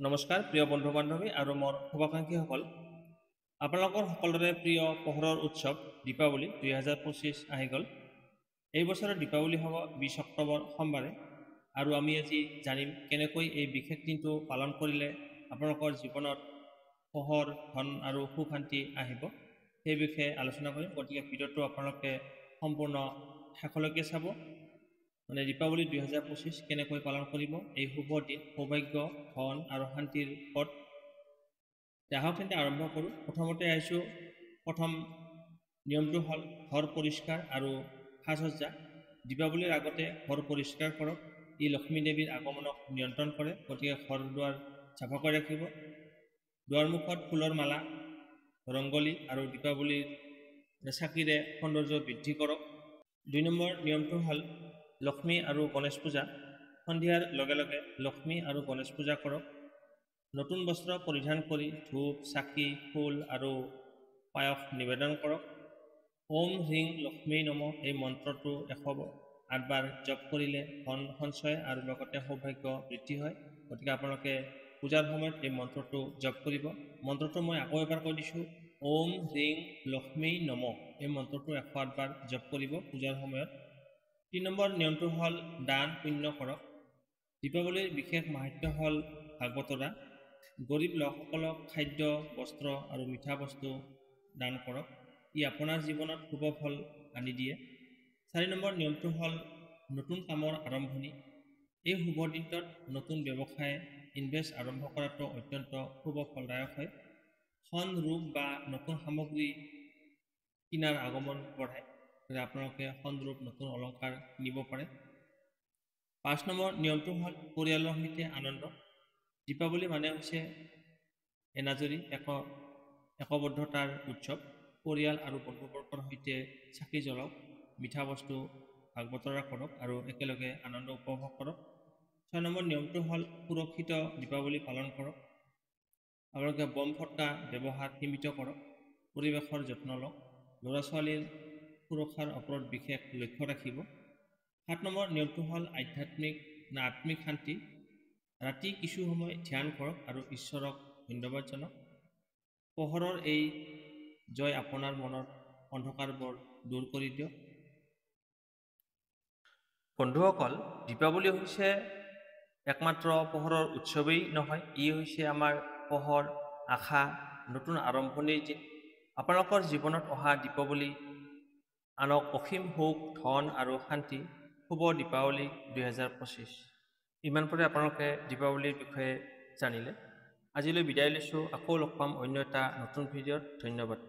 নমস্কাৰ প্ৰিয় বন্ধু বান্ধৱী আৰু মোৰ শুভাকাংক্ষীসকল আপোনালোকৰ সকলোৰে প্ৰিয় পোহৰৰ উৎসৱ দীপাৱলী 2025 আহি গ'ল। এই বছৰৰ দীপাৱলী হ'ব 20 অক্টোবৰ সোমবাৰে আৰু আমি আজি জানিম কেনেকৈ এই বিশেষ দিনটো পালন কৰিলে আপোনালোকৰ জীৱনত পোহৰ ধন আৰু সুখ শান্তি আহিব সেই বিষয়ে আলোচনা কৰিম। গতিকে ভিডিঅ'টো আপোনালোকে সম্পূৰ্ণ শেষলৈকে চাব। মানে দীপাৱলী 2025 কেনেকৈ পালন কৰিব এই শুভ দিন সৌভাগ্য ধন আৰু শান্তিৰ পথ। আহক তেন্তে আৰম্ভ কৰোঁ। প্ৰথমতে আহিছোঁ প্ৰথম নিয়মটো হ'ল ঘৰ পৰিষ্কাৰ আৰু সাজ সজ্জা। দীপাৱলীৰ আগতে ঘৰ পৰিষ্কাৰ কৰক, ই লক্ষ্মী দেৱীৰ আগমনক নিয়ন্ত্ৰণ কৰে। গতিকে ঘৰ দুৱাৰ চাফাকৈ ৰাখিব। দুৱাৰমুখত ফুলৰ মালা, ৰংগলী আৰু দীপাৱলীৰ চাকিৰে সৌন্দৰ্য বৃদ্ধি কৰক। 2 নম্বৰ নিয়মটো হ'ল লক্ষ্মী আৰু গণেশ পূজা। সন্ধিয়াৰ লগে লগে লক্ষ্মী আৰু গণেশ পূজা কৰক। নতুন বস্ত্ৰ পৰিধান কৰি ধূপ চাকি ফুল আৰু পায়স নিবেদন কৰক। ওম হ্ৰীং লক্ষ্মী নম এই মন্ত্ৰটো 108 বাৰ জপ কৰিলে ধন সঞ্চয় আৰু লগতে সৌভাগ্য বৃদ্ধি হয়। গতিকে আপোনালোকে পূজাৰ সময়ত এই মন্ত্ৰটো জপ কৰিব। মন্ত্ৰটো মই আকৌ এবাৰ কৈ দিছোঁ, ওম হ্ৰীং লক্ষ্মী নম এই মন্ত্ৰটো 108 বাৰ জপ কৰিব পূজাৰ সময়ত। 3 নম্বৰ নিয়মটো হ'ল দান পুণ্য কৰক। দীপাৱলীৰ বিশেষ মাহাত্ম্য হ'ল ভাগ বতৰা। গৰীব লোকসকলক খাদ্য বস্ত্ৰ আৰু মিঠা বস্তু দান কৰক, ই আপোনাৰ জীৱনত শুভ ফল আনি দিয়ে। 4 নম্বৰ নিয়মটো হ'ল নতুন কামৰ আৰম্ভণি। এই শুভ দিনটোত নতুন ব্যৱসায় ইনভেষ্ট আৰম্ভ কৰাটো অত্যন্ত শুভ ফলদায়ক হয়। ধন ৰূপ বা নতুন সামগ্ৰী কিনাৰ আগমন বঢ়ায়। আপোনালোকে ধন ৰূপ নতুন অলংকাৰ কিনিব পাৰে। 5 নম্বৰ নিয়মটো হ'ল পৰিয়ালৰ সৈতে আনন্দ। দীপাৱলী মানে হৈছে এনাজৰী একবদ্ধতাৰ উৎসৱ। পৰিয়াল আৰু বন্ধুবৰ্গৰ সৈতে চাকি জ্বলাওক, মিঠা বস্তু ভাগ বতৰা কৰক আৰু একেলগে আনন্দ উপভোগ কৰক। 6 নম্বৰ নিয়মটো হ'ল সুৰক্ষিত দীপাৱলী পালন কৰক। আপোনালোকে বম ফটকা ব্যৱহাৰ সীমিত কৰক, পৰিৱেশৰ যত্ন লওক, ল'ৰা ছোৱালীৰ সুৰক্ষাৰ ওপৰত বিশেষ লক্ষ্য ৰাখিব। 7 নম্বৰ নিয়মটো হ'ল আত্মিক শান্তি। ৰাতি কিছু সময় ধ্যান কৰক আৰু ঈশ্বৰক ধন্যবাদ জনাওক। পোহৰৰ এই জয় আপোনাৰ মনৰ অন্ধকাৰবোৰ দূৰ কৰি দিয়ক। বন্ধুসকল, দীপাৱলী হৈছে একমাত্ৰ পোহৰৰ উৎসৱেই নহয়, ই হৈছে আমাৰ পোহৰ, আশা, নতুন আৰম্ভণিৰ দিন। আপোনালোকৰ জীৱনত অহা দীপাৱলী আনক অসীম সুখ ধন আৰু শান্তি। শুভ দীপাৱলী 2025। ইমানপৰে আপোনালোকে দীপাৱলীৰ বিষয়ে জানিলে। আজিলৈ বিদায় লৈছোঁ। আকৌ লগ পাম অন্য এটা নতুন ভিডিঅ'ত। ধন্যবাদ।